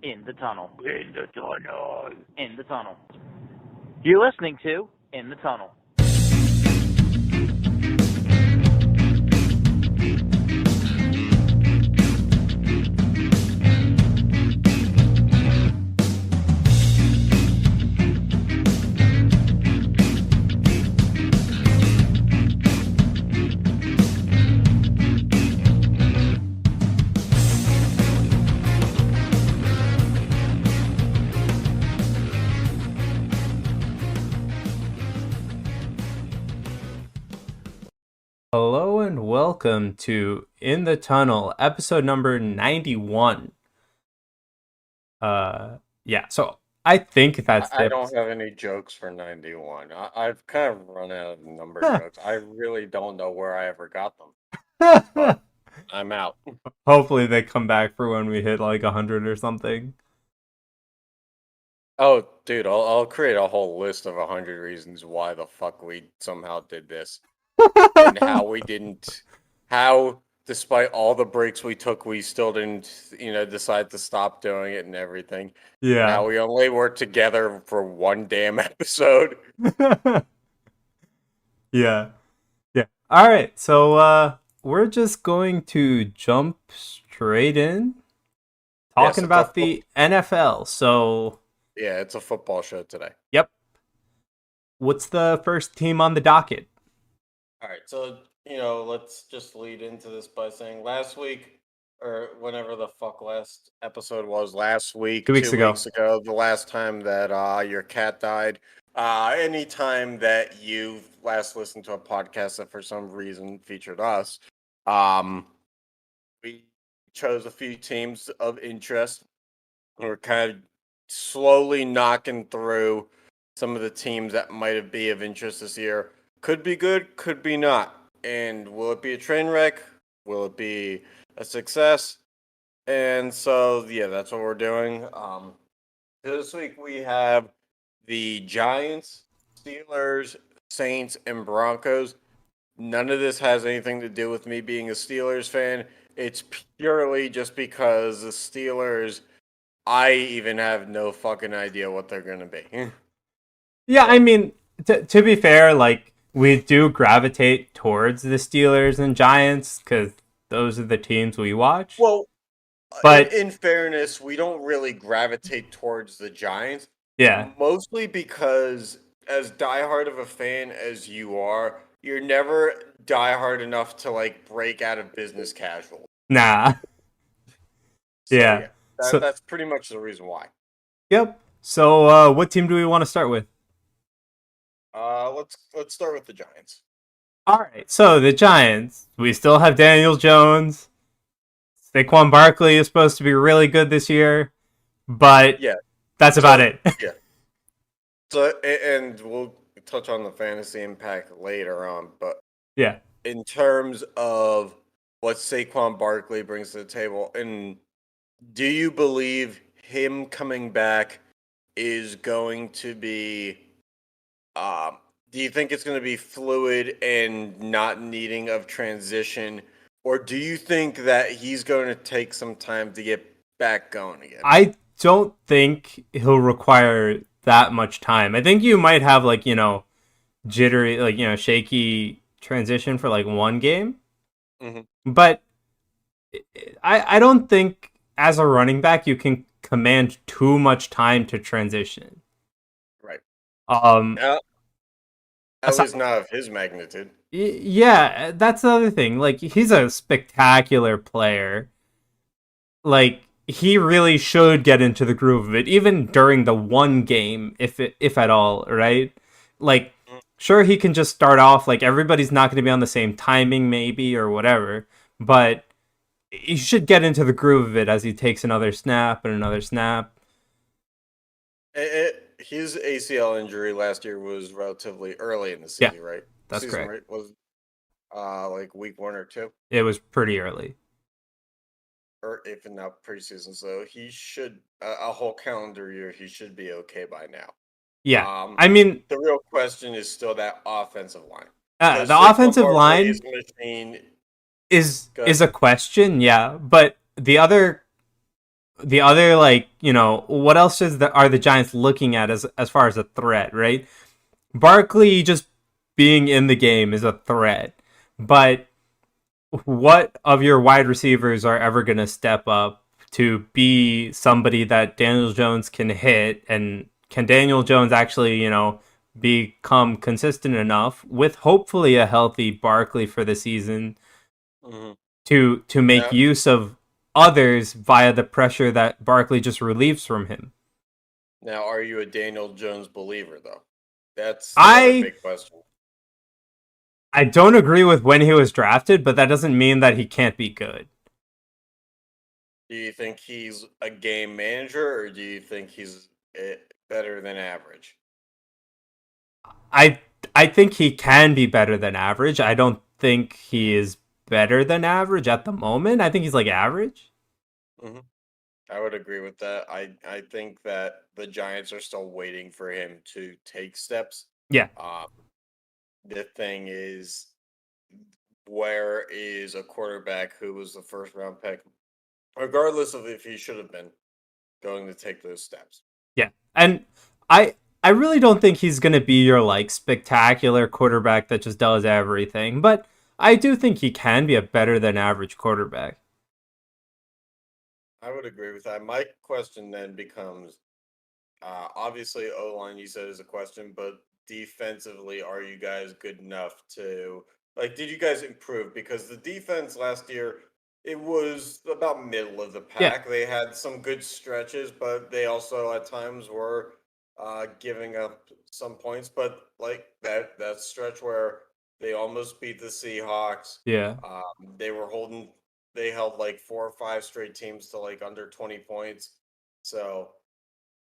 In the tunnel. In the tunnel. In the tunnel. You're listening to In the Tunnel. Hello and welcome to In the Tunnel, episode number 91. So I think that's I don't have any jokes for 91. I've kind of run out of number jokes. I really don't know where I ever got them. But I'm out. Hopefully they come back for when we hit like 100 or something. Oh, dude, I'll create a whole list of 100 reasons why the fuck we somehow did this. And how, despite all the breaks we took, we still didn't, decide to stop doing it and everything. And Yeah. how we only worked together for one damn episode. Yeah. All right. So we're just going to jump straight in talking Yes, about the NFL. So, yeah, it's a football show today. yep. What's the first team on the docket? All right, so let's just lead into this by saying last week, or whenever the fuck last episode was, last week, 2 weeks ago. the last time that your cat died, any time that you last listened to a podcast that for some reason featured us, we chose a few teams of interest. We're kind of slowly knocking through some of the teams that might be of interest this year. Could be good, could be not. And will it be a train wreck? Will it be a success? And so, yeah, that's what we're doing. This week we have the Giants, Steelers, Saints, and Broncos. None of this has anything to do with me being a Steelers fan. It's purely just because the Steelers, I even have no fucking idea what they're going to be. Yeah, I mean, to be fair, like, we do gravitate towards the Steelers and Giants because those are the teams we watch. Well, but in fairness, we don't really gravitate towards the Giants. Yeah. Mostly because, as diehard of a fan as you are, you're never diehard enough to, like, break out of business casual. Nah. So, yeah. That's pretty much the reason why. Yep. So, what team do we want to start with? Let's start with the Giants. All right. So the Giants, we still have Daniel Jones. Saquon Barkley is supposed to be really good this year, but yeah, that's about it. Yeah. So, and we'll touch on the fantasy impact later on, but yeah, in terms of what Saquon Barkley brings to the table, and do you believe him coming back is going to be? Do you think it's going to be fluid and not needing of transition, or do you think that he's going to take some time to get back going again? I don't think he'll require that much time. I think you might have jittery, shaky transition for like one game. Mm-hmm. But I don't think as a running back you can command too much time to transition. Right. At least not of his magnitude. Yeah, that's the other thing. Like, he's a spectacular player. Like, he really should get into the groove of it, even during the one game, if at all, right? Like, sure, he can just start off, like, everybody's not going to be on the same timing, maybe, or whatever, but he should get into the groove of it as he takes another snap and another snap. His ACL injury last year was relatively early in the season, right? That's correct. Right? Was like week 1 or 2? It was pretty early. Or if not preseason, so he should a whole calendar year. He should be okay by now. Yeah, I mean, the real question is still that offensive line. The offensive line is a question, yeah. But the other the other, like, what else are the Giants looking at as far as a threat, right? Barkley just being in the game is a threat, but what of your wide receivers are ever going to step up to be somebody that Daniel Jones can hit? And can Daniel Jones actually, become consistent enough with hopefully a healthy Barkley for the season Mm-hmm. to make Now, use of others via the pressure that Barkley just relieves from him? now, are you a Daniel Jones believer though? That's the other I big question. I don't agree with when he was drafted, but that doesn't mean that he can't be good. Do you think he's a game manager, or do you think he's better than average? I I think he can be better than average. I don't think he is better than average at the moment. I think he's like average. Hmm. I would agree with that. I think that the Giants are still waiting for him to take steps. Yeah. Um, the thing is, where is a quarterback who was the first round pick, regardless of if he should have been going to take those steps? Yeah. And I really don't think he's going to be your like spectacular quarterback that just does everything, but I do think he can be a better than average quarterback. I would agree with that. My question then becomes obviously, O line, you said is a question, but defensively, are you guys good enough to like? Did you guys improve? Because the defense last year, it was about middle of the Yeah. pack. They had some good stretches, but they also at times were giving up some points. But like that stretch where they almost beat the Seahawks, Yeah. they were holding. They held like 4 or 5 straight teams to like under 20 points. So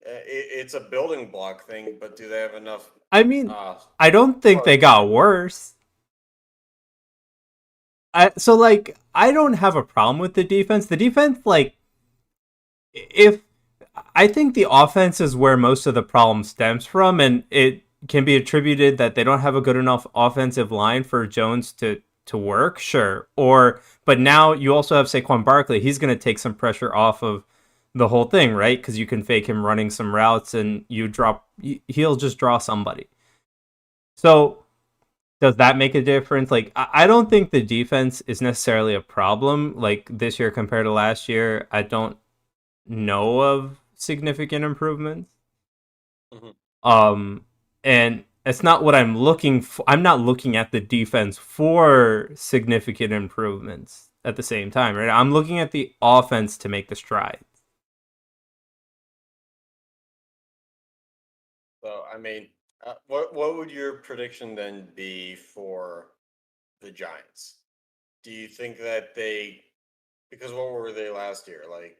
it's a building block thing, but do they have enough? I mean, Uh, I don't think they got worse. So like I don't have a problem with the defense. The defense, like, if I think the offense is where most of the problem stems from, and it can be attributed that they don't have a good enough offensive line for Jones to work, sure. But now you also have Saquon Barkley. He's going to take some pressure off of the whole thing, right? Because you can fake him running some routes, and he'll just draw somebody. So does that make a difference? Like, I don't think the defense is necessarily a problem. Like this year compared to last year, I don't know of significant improvements. mhm. Um, and it's not what I'm looking for. I'm not looking at the defense for significant improvements at the same time, right? I'm looking at the offense to make the stride. So I mean, what would your prediction then be for the Giants? Do you think that they because what were they last year? Like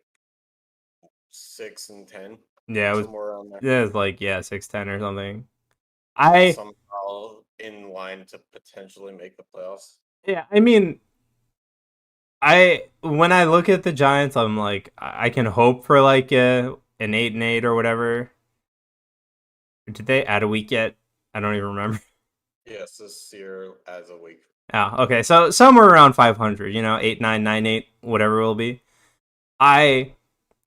6 and 10, Yeah, somewhere around there. it was like, yeah, 6'10" or something. I Somehow in line to potentially make the playoffs. yeah, I mean, when I look at the Giants, I'm like, I can hope for like an 8-8 or whatever. Did they add a week yet? I don't even remember. Yes, this year as a week. Yeah, okay. So somewhere around 500, 8, 9, 9, 8, whatever it will be. I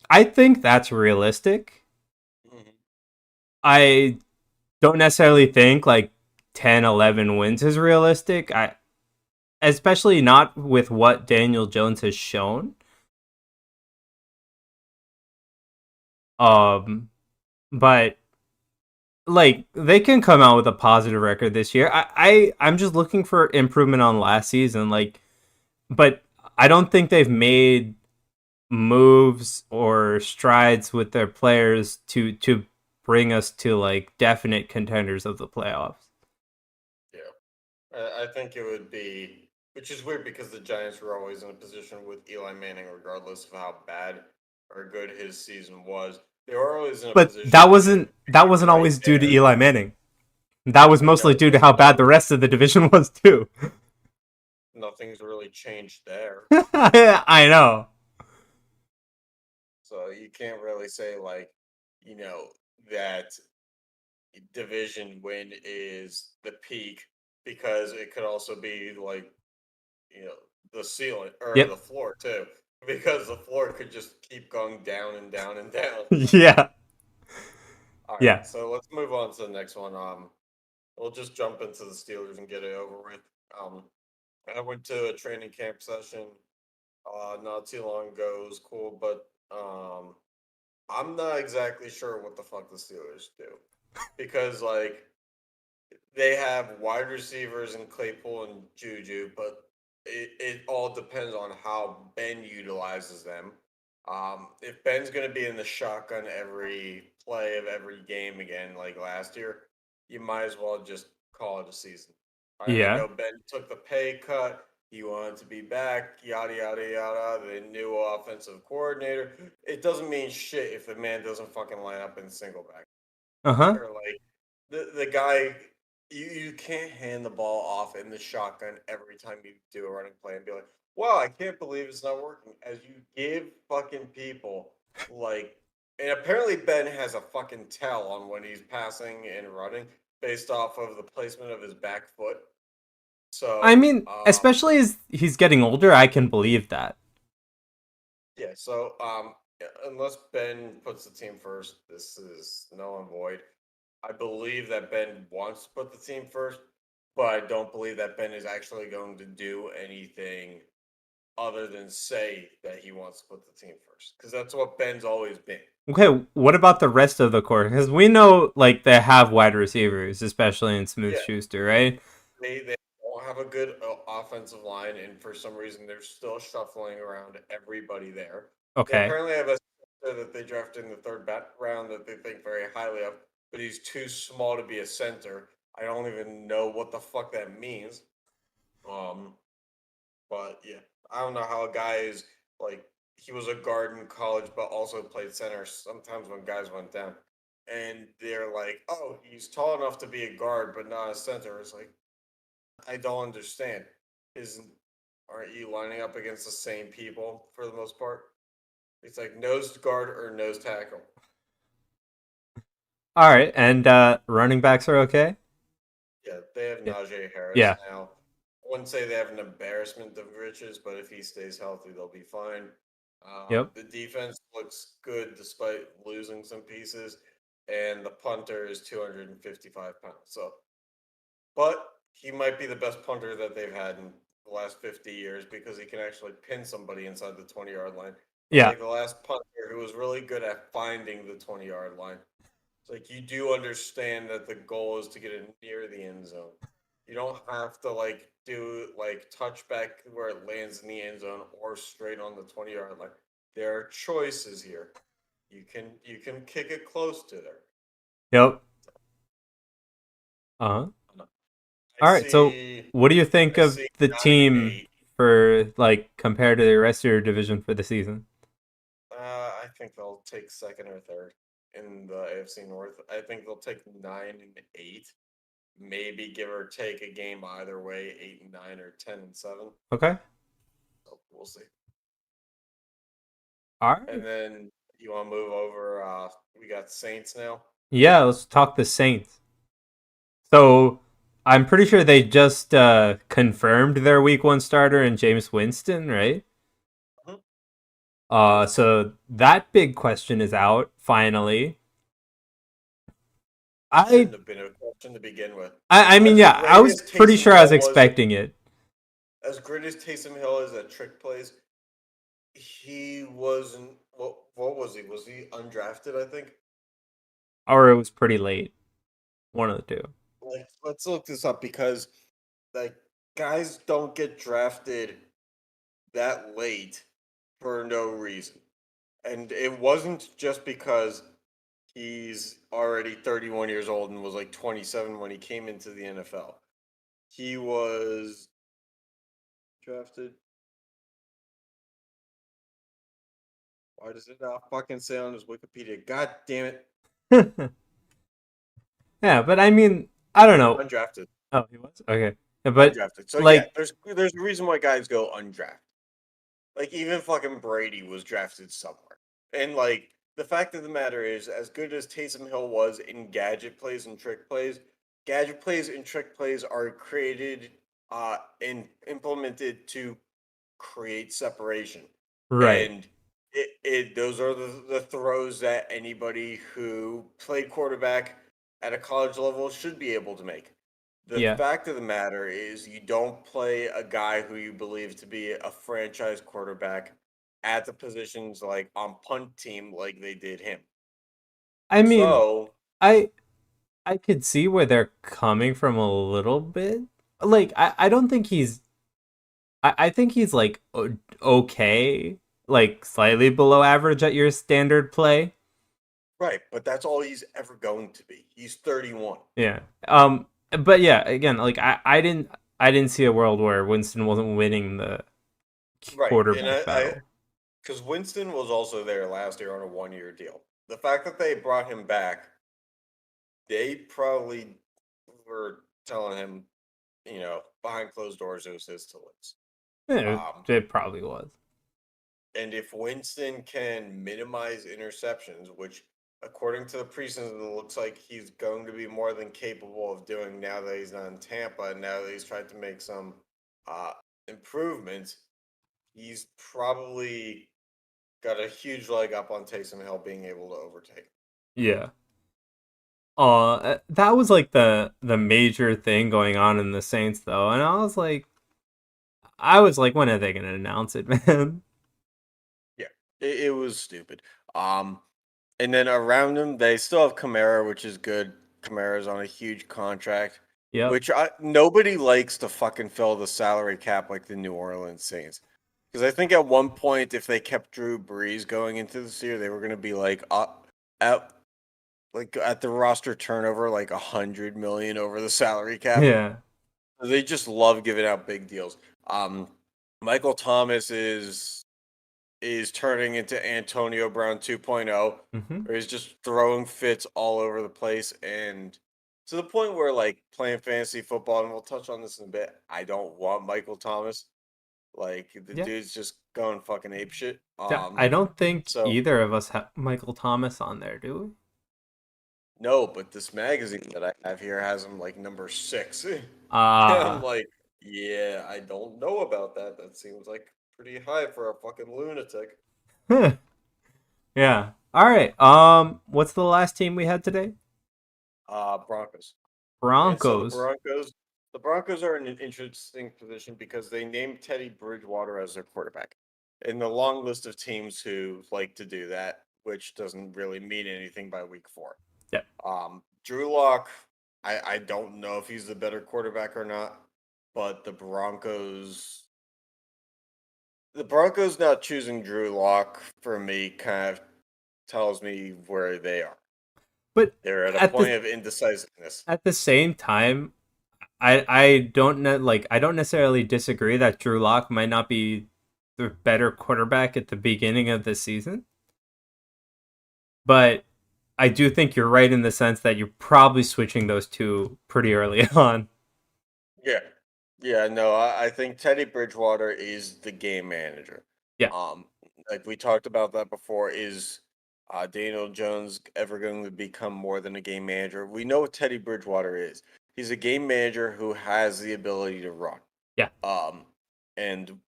I think that's realistic. Mhm. I don't necessarily think like 10, 11 wins is realistic. I especially not with what Daniel Jones has shown. Um but like they can come out with a positive record this year. I'm just looking for improvement on last season, like, but I don't think they've made moves or strides with their players to bring us to like definite contenders of the playoffs. Yeah. I think it would be, which is weird because the Giants were always in a position with Eli Manning, regardless of how bad or good his season was. They were always in a But position to that be wasn't right always due to there. Eli Manning. That was I know, mostly due to but how bad the rest of the division was too. nothing's really changed there. I know. So you can't really say, like, you know, that division win is the peak because it could also be like, the ceiling or the Yep. floor too. because the floor could just keep going down and down and down. Yeah. All right, Yeah. so let's move on to the next one. We'll just jump into the Steelers and get it over with. I went to a training camp session not too long ago. It was cool, but I'm not exactly sure what the fuck the Steelers do because like they have wide receivers in Claypool and Juju, but it all depends on how Ben utilizes them. If Ben's going to be in the shotgun every play of every game again, like last year, you might as well just call it a season. I Yeah. know Ben took the pay cut. He wanted to be back, yada, yada, yada. The new offensive coordinator. It doesn't mean shit if the man doesn't fucking line up in single back. Uh-huh. Or like the guy, you can't hand the ball off in the shotgun every time you do a running play and be like, wow, I can't believe it's not working. As you give fucking people like, and apparently Ben has a fucking tell on when he's passing and running based off of the placement of his back foot. I So, mean, especially as he's getting older, I can believe that. yeah. So, unless Ben puts the team first, this is null and void. I believe that Ben wants to put the team first, but I don't believe that Ben is actually going to do anything other than say that he wants to put the team first, because that's what Ben's always been. Okay, what about the rest of the core? Because we know, like, they have wide receivers, especially in Smooth Yeah, Schuster, right? they don't have a good offensive line, and for some reason they're still shuffling around everybody there. They Okay. apparently have a center that they drafted in the third round that they think very highly of, but he's too small to be a center. I don't even know what the fuck that means. Um, But yeah, I don't know how a guy is like he was a guard in college, but also played center. Sometimes when guys went down, and they're like, "Oh, he's tall enough to be a guard, but not a center." It's like I don't understand. Isn't aren't you lining up against the same people for the most part? It's like nose guard or nose tackle. All right, and running backs are okay? Yeah, they have Yeah. Najee Harris Yeah. now. I wouldn't say they have an embarrassment of riches, but if he stays healthy, they'll be fine. Yep. The defense looks good despite losing some pieces, and the punter is 255 pounds. So, but he might be the best punter that they've had in the last 50 years because he can actually pin somebody inside the 20-yard line. Yeah. Unlike the last punter who was really good at finding the 20-yard line. It's like you do understand that the goal is to get it near the end zone. You don't have to like do like touchback where it lands in the end zone or straight on the 20-yard line. There are choices here. You can kick it close to there. Yep. Uh-huh. I All right, so see what do you think I of see the 9 and team 8. for, like, compared to the rest of your division for the season? I think they'll take second or third in the AFC North. I think they'll take 9 and 8. Maybe give or take a game either way, 8 and 9 or 10 and 7. Okay. So we'll see. All right. And then you want to move over? We got Saints now. Yeah, let's talk the Saints. So I'm pretty sure they just confirmed their week one starter in James Winston, right? Mhm. So that big question is out finally. Shouldn't I have been a question to begin with. I mean, As yeah, I great was as pretty Taysom sure I was Hill was, expecting it. as great as Taysom Hill is at trick plays, he wasn't. What was he? Was he undrafted? I think. Or it was pretty late. One of the two. Like, let's look this up because, like, guys don't get drafted that late for no reason, and it wasn't just because he's already 31 years old and was like 27 when he came into the NFL. He was drafted. Why does it not fucking say on his Wikipedia? God damn it. Yeah, but I mean, I don't know. Undrafted. Oh, he was? Okay. Yeah, but Undrafted. So yeah, like, there's a reason why guys go undrafted. Like even fucking Brady was drafted somewhere. And like the fact of the matter is, as good as Taysom Hill was in gadget plays and trick plays are created and implemented to create separation. Right. And those are the throws that anybody who played quarterback at a college level should be able to make. The Yeah. fact of the matter is, you don't play a guy who you believe to be a franchise quarterback at the positions like on punt team like they did him. I mean, So, I I could see where they're coming from a little bit. Like I don't think I think he's like okay, like slightly below average at your standard play. right, but that's all he's ever going to be. He's 31. Yeah. But yeah, again, like I didn't see a world where Winston wasn't winning the Right. And quarterback battle. because Winston was also there last year on a 1 year deal. The fact that they brought him back, they probably were telling him, behind closed doors, it was his to lose. Yeah, Um, it probably was. and if Winston can minimize interceptions, which according to the preseason, it looks like he's going to be more than capable of doing now that he's not in Tampa and now that he's tried to make some uh, improvements, he's probably got a huge leg up on Taysom Hill being able to overtake. Yeah. That was like the major thing going on in the Saints though, and I was like, when are they gonna announce it, man? Yeah, it was stupid. Um, and then around him, they still have Kamara, which is good. Kamara's on a huge contract, Yep. which nobody likes to fucking fill the salary cap like the New Orleans Saints. Because I think at one point, if they kept Drew Brees going into this year, they were going to be like at at the roster turnover, like 100 million over the salary cap. Yeah. They just love giving out big deals. Um, Michael Thomas is turning into Antonio Brown 2.0, Mm-hmm. where he's just throwing fits all over the place, and to the point where, like, playing fantasy football, and we'll touch on this in a bit, I don't want Michael Thomas. Like, the Yeah. dude's just going fucking apeshit. Yeah. I don't think So either of us have Michael Thomas on there, do no, but this magazine that I have here has him like number 6. And we? I'm like, yeah, I don't know about that. That seems like pretty high for a fucking lunatic. Yeah. All right. What's the last team we had today? Broncos. And so Broncos. the Broncos are in an interesting position because they named Teddy Bridgewater as their quarterback. In the long list of teams who like to do that, which doesn't really mean anything by week 4. Yeah. Drew Lock, I don't know if he's the better quarterback or not, but the Broncos not choosing Drew Lock for me kind of tells me where they are. But They're at a at point the of indecisiveness. at the same time, I don't know, like I don't necessarily disagree that Drew Lock might not be the better quarterback at the beginning of the season, but I do think you're right in the sense that you're probably switching those two pretty early on. Yeah. Yeah, no, I think Teddy Bridgewater is the game manager. Yeah. Um, like we talked about that before, is Daniel Jones ever going to become more than a game manager? We know what Teddy Bridgewater is. He's a game manager who has the ability to run. Yeah. And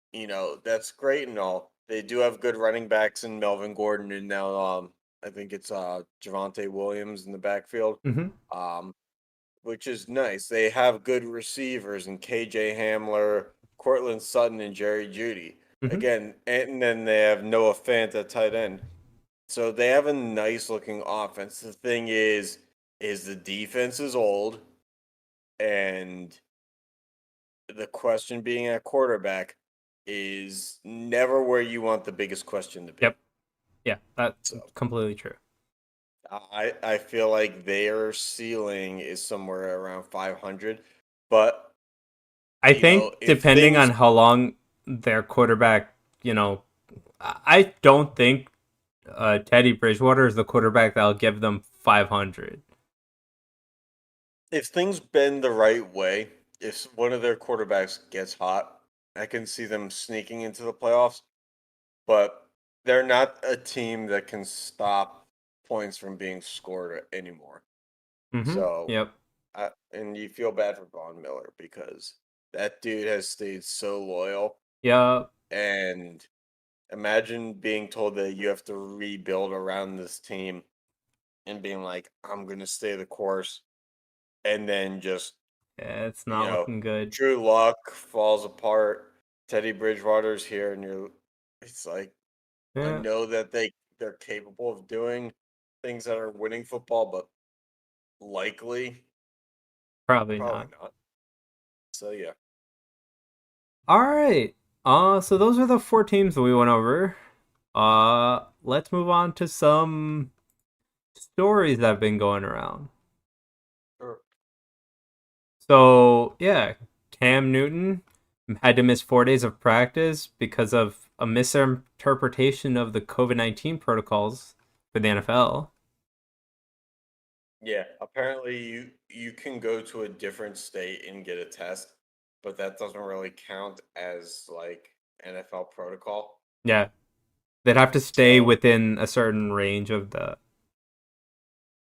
that's great and all. They do have good running backs in Melvin Gordon and now I think it's Javonte Williams in the backfield. Mm-hmm. Um, which is nice. They have good receivers in KJ Hamler, Cortland Sutton, and Jerry Judy. Mm-hmm. Again, and then they have Noah Fant at tight end. So they have a nice looking offense. The thing is the defense is old, and the question being at quarterback is never where you want the biggest question to be. Yep. Yeah, that's So completely true. I feel like their ceiling is somewhere around 500, but I think if depending on things how long their quarterback, I don't think Teddy Bridgewater is the quarterback that'll give them 500. if things bend the right way, if one of their quarterbacks gets hot, I can see them sneaking into the playoffs, but they're not a team that can stop points from being scored anymore. Mm-hmm. So, Yep. and you feel bad for Von Miller because that dude has stayed so loyal, Yep. and Imagine being told that you have to rebuild around this team and being like, I'm going to stay the course. And then just, Yeah, it's not looking good. Drew Luck falls apart. Teddy Bridgewater's here, and it's like, I know that they're capable of doing things that are winning football, but likely Probably not. So yeah. All right. So those are the 4 teams that we went over. Let's move on to some stories that have been going around. Sure. So yeah, Cam Newton had to miss 4 days of practice because of a misinterpretation of the COVID-19 protocols for the NFL. Yeah, apparently you can go to a different state and get a test, but that doesn't really count as like NFL protocol. Yeah. They'd have to stay So, within a certain range of the...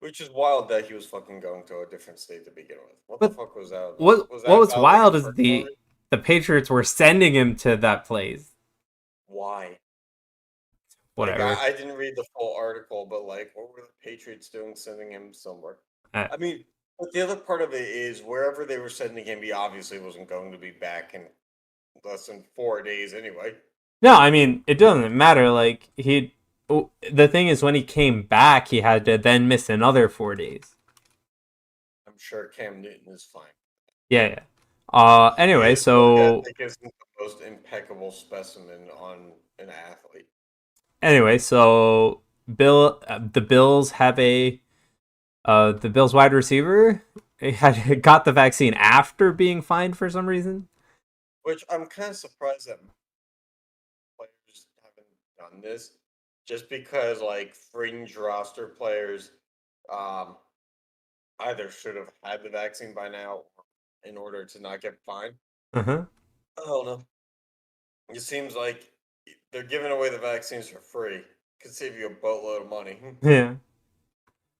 which is wild that he was fucking going to a different state to begin with. What But the fuck was that? What Was that was wild validated is for the COVID? Patriots were sending him to that place. Why? Whatever. Like, I didn't read the full article, but like, what were the Patriots doing sending him somewhere? I mean, but the other part of it is wherever they were sending him, he obviously wasn't going to be back in less than 4 days anyway. No, I mean, it doesn't matter. Like, the thing is, when he came back, he had to then miss another 4 days. I'm sure Cam Newton is fine. Yeah. Anyway, so I think isn't the most impeccable specimen on an athlete. Anyway, so the Bills have the Bills wide receiver got the vaccine after being fined for some reason. Which I'm kind of surprised that players haven't done this, just because like fringe roster players either should have had the vaccine by now in order to not get fined. Uh-huh. I don't know. It seems like they're giving away the vaccines for free. Could save you a boatload of money. Yeah.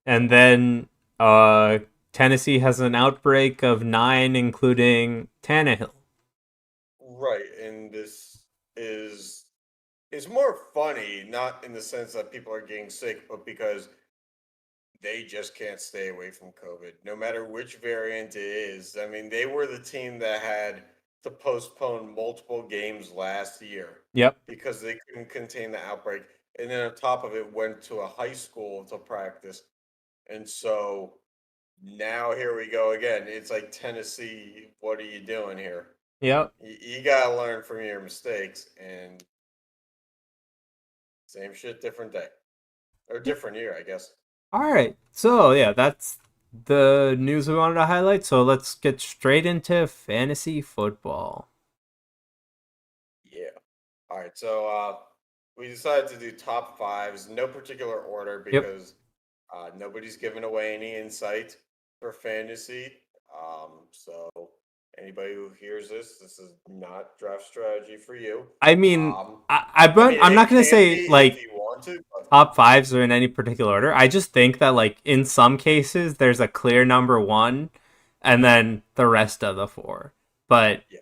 And then Tennessee has an outbreak of 9, including Tannehill. Right, and this is more funny, not in the sense that people are getting sick, but because they just can't stay away from COVID, no matter which variant it is. I mean, they were the team that had to postpone multiple games last year. Yep. Because they couldn't contain the outbreak. And then on top of it, went to a high school to practice. And so now here we go again. It's like, Tennessee, what are you doing here? Yep. You got to learn from your mistakes. And same shit, different day. Or different year, I guess. All right. So, yeah, that's the news we wanted to highlight. So let's get straight into fantasy football. Yeah. All right. So we decided to do top 5s, no particular order, because nobody's giving away any insight for fantasy. So anybody who hears this is not draft strategy for you. I mean, I'm not going to say like if you want to, top 5s are in any particular order. I just think that like in some cases there's a clear number 1 and then the rest of the 4. But yeah.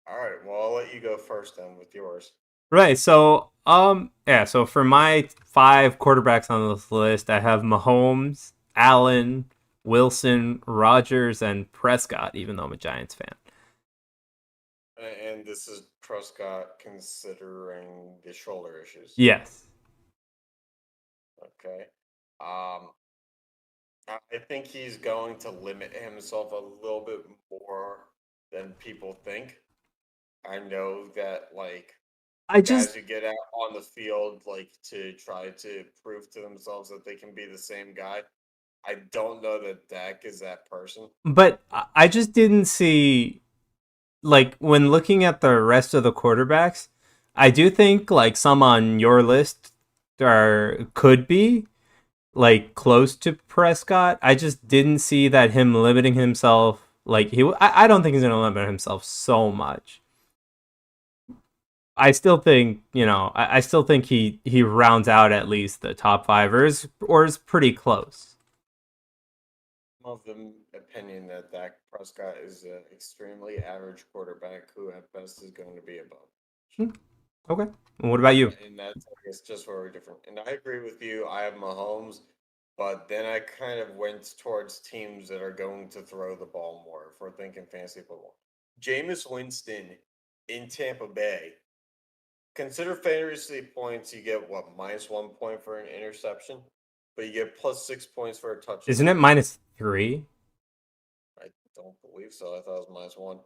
All right, well, I'll let you go first then with yours. Right. So so for my 5 quarterbacks on this list, I have Mahomes, Allen, Wilson, Rodgers, and Prescott, even though I'm a Giants fan. And this is Prescott considering the shoulder issues. Yes. Okay. I think he's going to limit himself a little bit more than people think. I know that guys who get out on the field to try to prove to themselves that they can be the same guy. I don't know that Dak is that person. But I just didn't see, when looking at the rest of the quarterbacks, I do think some on your list could be close to Prescott. I just didn't see that him limiting himself. I don't think he's going to limit himself so much. I still think, I still think he rounds out at least the top 5 or is pretty close. Some of them opinion that Dak Prescott is an extremely average quarterback who at best is going to be above. Okay. And what about you? And that's, I guess, just where we're different. And I agree with you. I have Mahomes, but then I kind of went towards teams that are going to throw the ball more if we're thinking fantasy football. Jameis Winston in Tampa Bay. Consider fantasy points, you get what, -1 point for an interception, but you get +6 points for a touchdown. Isn't it -3? I don't believe so. I thought it was -1.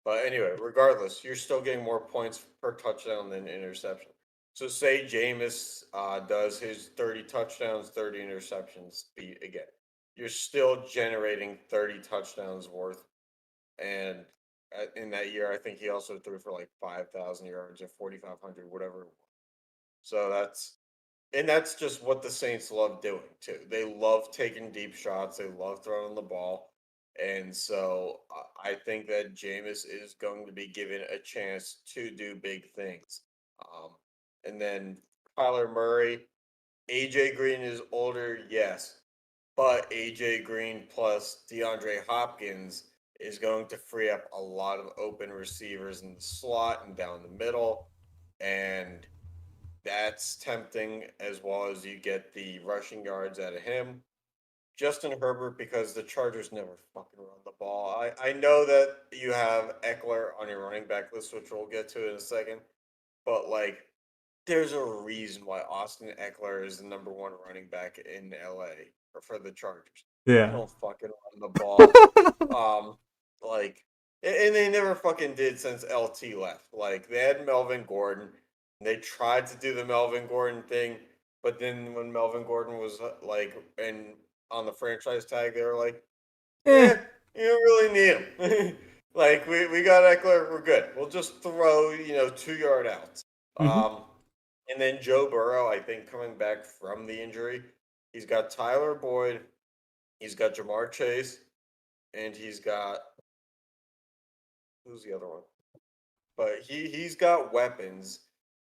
But anyway, regardless, you're still getting more points per touchdown than interception. So say Jameis does his 30 touchdowns, 30 interceptions beat again. You're still generating 30 touchdowns worth. And in that year, I think he also threw for like 5,000 yards or 4,500, whatever it was. So that's just what the Saints love doing too. They love taking deep shots. They love throwing the ball. And so I think that Jameis is going to be given a chance to do big things. And then Kyler Murray, AJ Green is older, yes, but AJ Green plus DeAndre Hopkins is going to free up a lot of open receivers in the slot and down the middle. And that's tempting, as well as you get the rushing yards out of him. Justin Herbert, because the Chargers never fucking run the ball. I know that you have Eckler on your running back list, which we'll get to in a second, but like, there's a reason why Austin Eckler is the #1 running back in LA for the Chargers. They don't fucking run the ball. And they never fucking did since LT left. Like, they had Melvin Gordon. And they tried to do the Melvin Gordon thing, but then when Melvin Gordon was on the franchise tag, they were like, you don't really need him. Like, we got Eckler, we're good. We'll just throw, 2-yard outs. And then Joe Burrow, I think, coming back from the injury, he's got Tyler Boyd, he's got Jamar Chase, and he's got, who's the other one? But he's got weapons.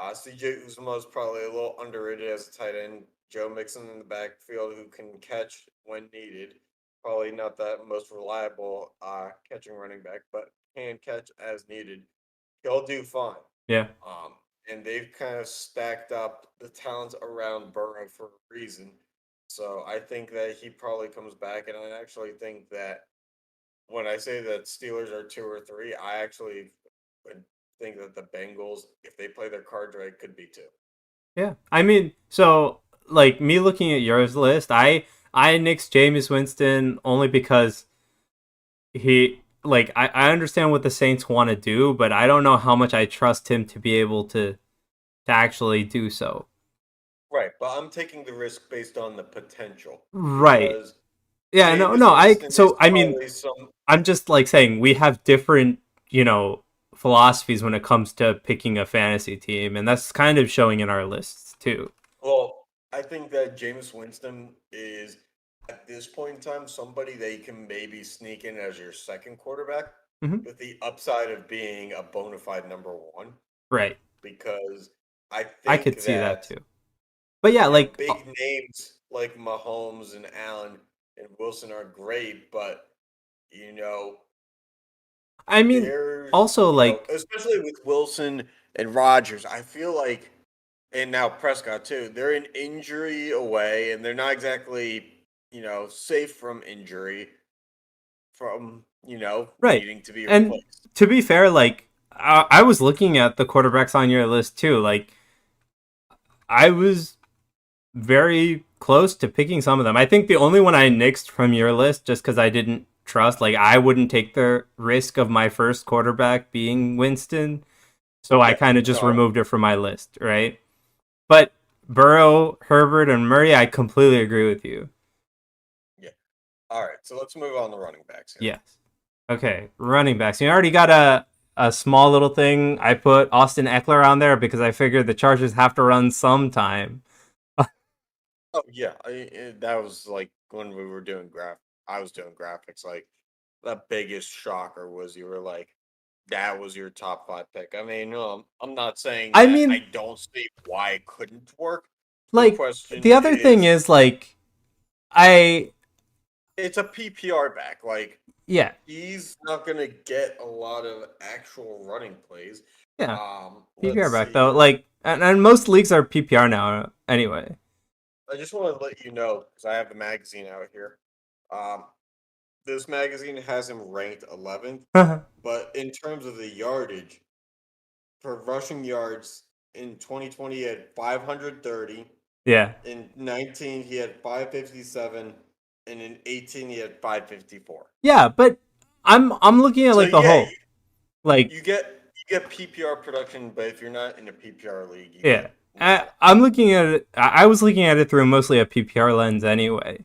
CJ Uzomah is probably a little underrated as a tight end. Joe Mixon in the backfield who can catch when needed. Probably not that most reliable catching running back, but can catch as needed. He'll do fine. Yeah. And they've kind of stacked up the talent around Burrow for a reason. So I think that he probably comes back, and I actually think that when I say that Steelers are 2 or 3, I actually would think that the Bengals, if they play their cards right, could be 2. Yeah. I mean, so like me looking at yours list, I nixed Jameis Winston only because I understand what the Saints want to do, but I don't know how much I trust him to be able to actually do so. Right, but I'm taking the risk based on the potential. Right. Yeah, Jameis I mean, I'm just like saying we have different, philosophies when it comes to picking a fantasy team, and that's kind of showing in our lists too. Well, I think that Jameis Winston is, at this point in time, somebody that you can maybe sneak in as your second quarterback with the upside of being a bona fide #1. Right. Because I think I could see that too. But yeah, big names like Mahomes and Allen and Wilson are great, but I mean, also especially with Wilson and Rodgers, I feel like, and now Prescott too, they're an injury away, and they're not exactly safe from injury, from needing to be replaced. And to be fair, I was looking at the quarterbacks on your list too. Like, I was very close to picking some of them. I think the only one I nixed from your list, just because I didn't trust, I wouldn't take the risk of my first quarterback being Winston. So I kind of just removed it from my list, right? But Burrow, Herbert, and Murray, I completely agree with you. Yeah. All right, so let's move on to running backs here. Yes. Okay, running backs. You already got a small little thing. I put Austin Eckler on there because I figured the Chargers have to run sometime. Oh, yeah. That was like when we were doing I was doing graphics. Like, the biggest shocker was you were like, that was your top 5 pick. I mean, I'm not saying I don't see why it couldn't work. The other thing is, I it's a PPR back. Like, Yeah, he's not going to get a lot of actual running plays. yeah. PPR Let's back see though, here. like, and most leagues are PPR now anyway. I just want to let you know because I have the magazine out here. Um, this magazine has him ranked 11th, but in terms of the yardage, for rushing yards in 2020, he had 530. Yeah, In 19, he had 557, and in 18, he had 554. yeah, but I'm looking at So like the yeah, whole, like, you get PPR production, but if you're not in a PPR league, you yeah. get nothing. I'm looking at it. I was looking at it through mostly a PPR lens anyway,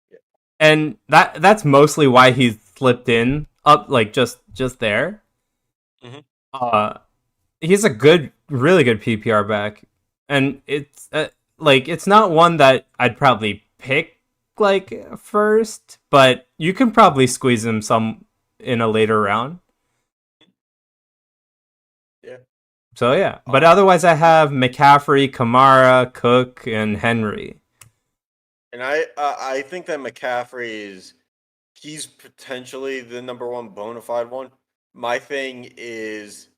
Yeah. and that's mostly why he slipped in up like just there. Mhm. Uh, he's a good, really good PPR back, and it's like it's not one that I'd probably pick like first, but you can probably squeeze him some in a later round. Yeah. So yeah, but Um, otherwise I have McCaffrey, Kamara, Cook, and Henry. and I think that McCaffrey he's potentially the number one bona fide one. My thing is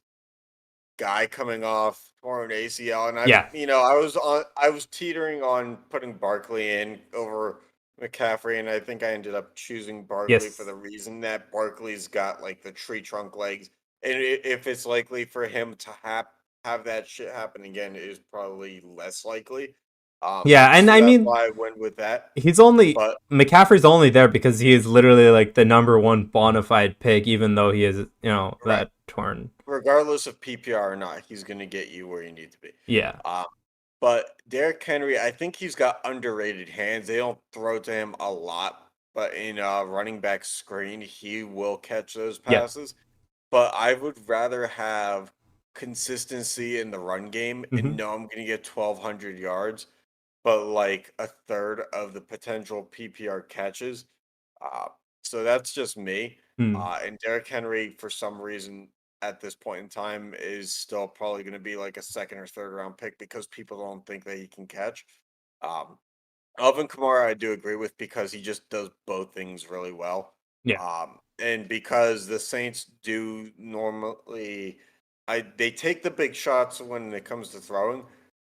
guy coming off torn ACL, and Yeah. I was teetering on putting Barkley in over McCaffrey, and I think I ended up choosing Barkley for Yes. the reason that Barkley's got like the tree trunk legs, and if it's likely for him to have that shit happen again, it is probably less likely. Yeah, and So I that's mean why I went with that. he's only But McCaffrey's only there because he is literally like the number one bona fide pick, even though he is right, that torn. regardless of PPR or not, he's gonna get you where you need to be. Yeah. Um, But Derrick Henry, I think he's got underrated hands. They don't throw to him a lot, but in a running back screen, he will catch those Yeah. passes. But I would rather have consistency in the run game and Hmm. know I'm going to get 1,200 yards, but like a third of the potential PPR catches. Uh, so that's just me. Hmm. And Derrick Henry, for some reason, at this point in time, is still probably going to be like a second or third round pick because people don't think that he can catch. Um, Alvin Kamara, I do agree with because he just does both things really well. Yeah. And because the Saints do normally, they take the big shots when it comes to throwing,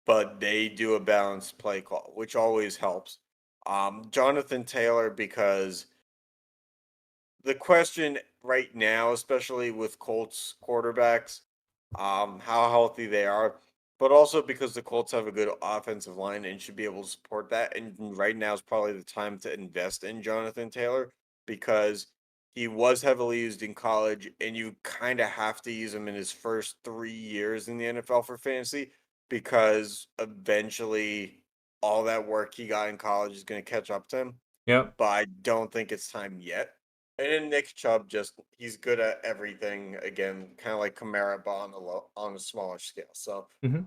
but they do a balanced play call, which always helps. Jonathan Taylor, because the question right now, especially with Colts quarterbacks, how healthy they are, but also because the Colts have a good offensive line and should be able to support that. And right now is probably the time to invest in Jonathan Taylor because he was heavily used in college, and you kind of have to use him in his first 3 years in the NFL for fantasy because eventually all that work he got in college is going to catch up to him. Yep. But I don't think it's time yet. And then Nick Chubb, just he's good at everything. Again, kind of like Kamara, but on a smaller scale. So, Hmm.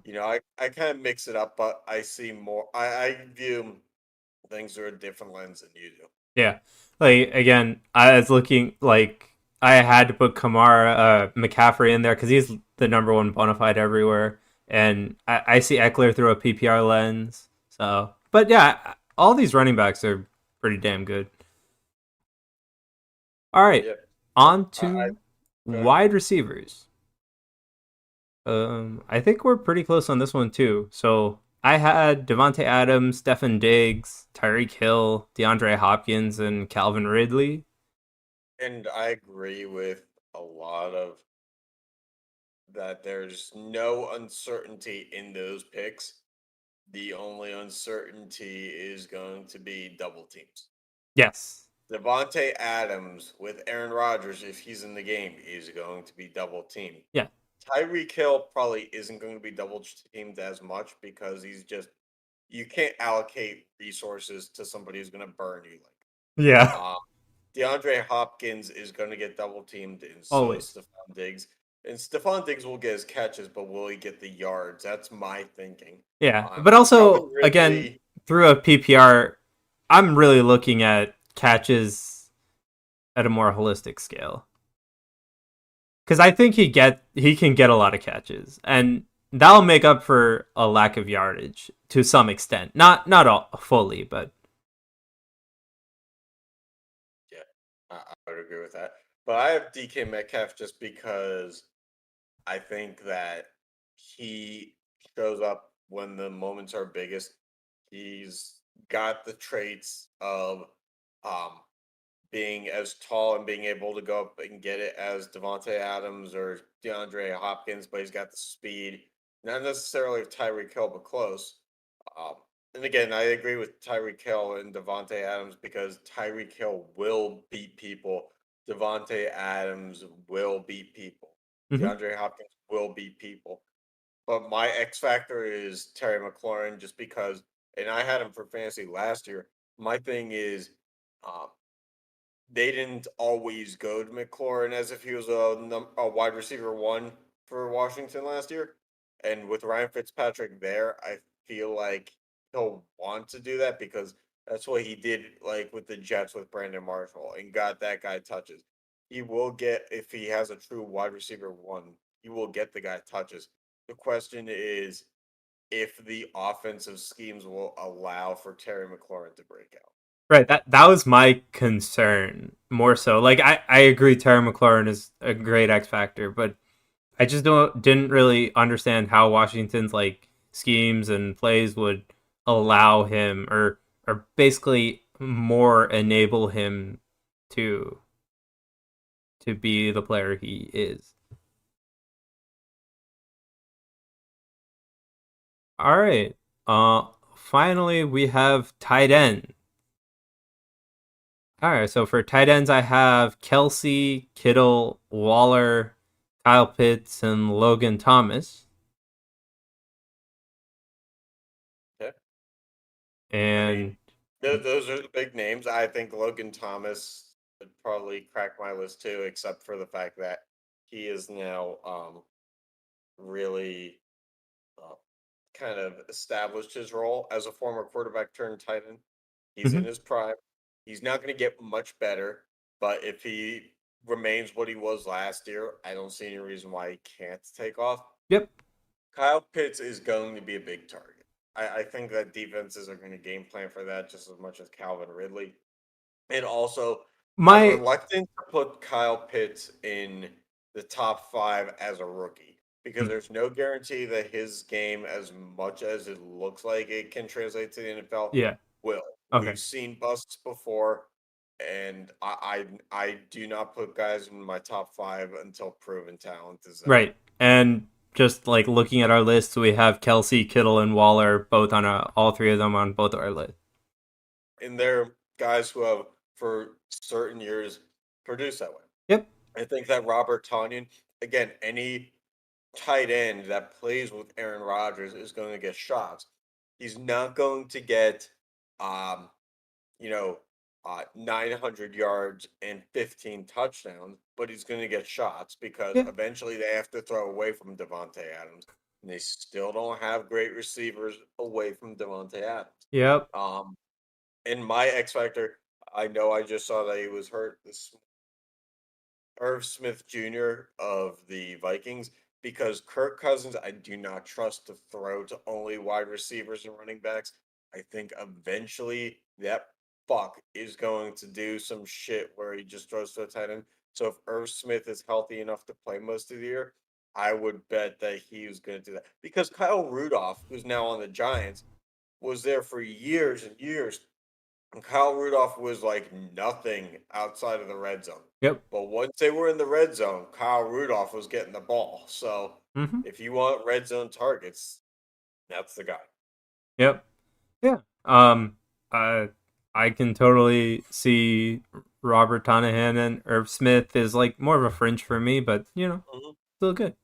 I kind of mix it up, but I see more. I view things through a different lens than you do. Yeah. Like again, I was looking like I had to put McCaffrey in there because he's the number one bona fide everywhere, and I see Eckler through a PPR lens. So, but yeah, all these running backs are pretty damn good. All right, Yeah, on I to go ahead. wide receivers. I think we're pretty close on this one too. So I had Devonte Adams, Stephen Diggs, Tyreek Hill, DeAndre Hopkins, and Calvin Ridley. And I agree with a lot of that. There's no uncertainty in those picks. The only uncertainty is going to be double teams. Yes. Devonte Adams with Aaron Rodgers, if he's in the game, is going to be double teamed. Yeah. Tyreek Hill probably isn't going to be double teamed as much because you can't allocate resources to somebody who's going to burn you like. Yeah. DeAndre Hopkins is going to get double teamed, and so is Always. Stephon Diggs. And Stephon Diggs will get his catches, but will he get the yards? That's my thinking. Yeah. But Calvin also, again, Ridley, through a PPR, I'm really looking at catches at a more holistic scale. Because I think he can get a lot of catches, and that'll make up for a lack of yardage to some extent. Not all fully, but would agree with that. But I have DK Metcalf just because I think that he shows up when the moments are biggest. He's got the traits of um, being as tall and being able to go up and get it as Devontae Adams or DeAndre Hopkins, but he's got the speed, not necessarily of Tyreek Hill, but close. Um, and again, I agree with Tyreek Hill and Devontae Adams because Tyreek Hill will beat people. Devontae Adams will beat people. Mhm. DeAndre Hopkins will beat people. But my X factor is Terry McLaurin just because, and I had him for fantasy last year. My thing is, um, they didn't always go to McLaurin as if he was a wide receiver one for Washington last year. And with Ryan Fitzpatrick there, I feel like he'll want to do that because that's what he did like with the Jets with Brandon Marshall and got that guy touches. He will get, if he has a true wide receiver one, he will get the guy touches. The question is if the offensive schemes will allow for Terry McLaurin to break out. Right, that was my concern more so. Like I agree Terry McLaurin is a great X factor, but I just didn't really understand how Washington's like schemes and plays would allow him or basically more enable him to be the player he is. All right. Finally we have tight end. All right, so for tight ends, I have Kelsey, Kittle, Waller, Kyle Pitts, and Logan Thomas. Yeah. And Those are the big names. I think Logan Thomas would probably crack my list too, except for the fact that he is now really uh, kind of established his role as a former quarterback turned tight end. He's in mhm, his prime. He's not going to get much better, but if he remains what he was last year, I don't see any reason why he can't take off. yep, Kyle Pitts is going to be a big target. I think that defenses are going to game plan for that just as much as Calvin Ridley. And also, I'm my reluctant to put Kyle Pitts in the top five as a rookie because mm, there's no guarantee that his game, as much as it looks like it can translate to the NFL, yeah, will. okay, We've seen busts before, and I do not put guys in my top five until proven talent is there. right. And just like looking at our list, we have Kelsey, Kittle, and Waller both on all three of them on both our list. And they're guys who have, for certain years, produced that way. Yep, I think that Robert Tonyan, again, any tight end that plays with Aaron Rodgers is going to get shots. He's not going to get, um, you know, 900 yards and 15 touchdowns, but he's going to get shots because yeah, eventually they have to throw away from Devontae Adams. And they still don't have great receivers away from Devontae Adams. yep. Um, in my X Factor, I know I just saw that he was hurt this Irv Smith Jr. of the Vikings because Kirk Cousins, I do not trust to throw to only wide receivers and running backs. I think eventually that fuck is going to do some shit where he just throws to a tight end. So if Irv Smith is healthy enough to play most of the year, I would bet that he was going to do that because Kyle Rudolph, who's now on the Giants, was there for years and years. And Kyle Rudolph was like nothing outside of the red zone. Yep. But once they were in the red zone, Kyle Rudolph was getting the ball. So Mm-hmm. if you want red zone targets, that's the guy. Yep. Yeah. I I can totally see Robert Tonahan and Irv Smith is like more of a fringe for me, but Mhm. still good.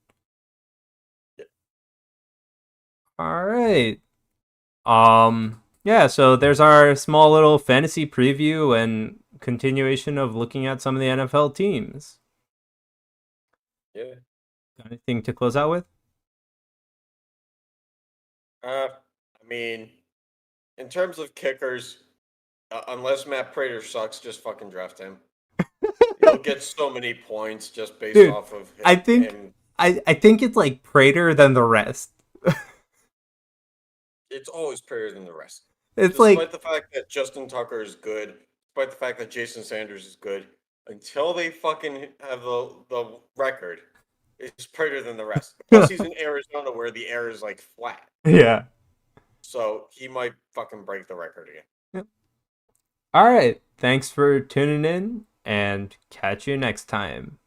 Yeah. All right. Yeah, so there's our small little fantasy preview and continuation of looking at some of the NFL teams. Yeah. Got anything to close out with? I mean, in terms of kickers, unless Matt Prater sucks, just fucking draft him. You'll get so many points just based Dude, off of I think him. I think it's like Prater than the rest. It's always Prater than the rest. It's Despite like the fact that Justin Tucker is good, despite the fact that Jason Sanders is good, until they fucking have the record, is prettier than the rest. Plus, he's in Arizona where the air is like flat. Yeah. So he might fucking break the record again. Yep. All right. Thanks for tuning in and catch you next time.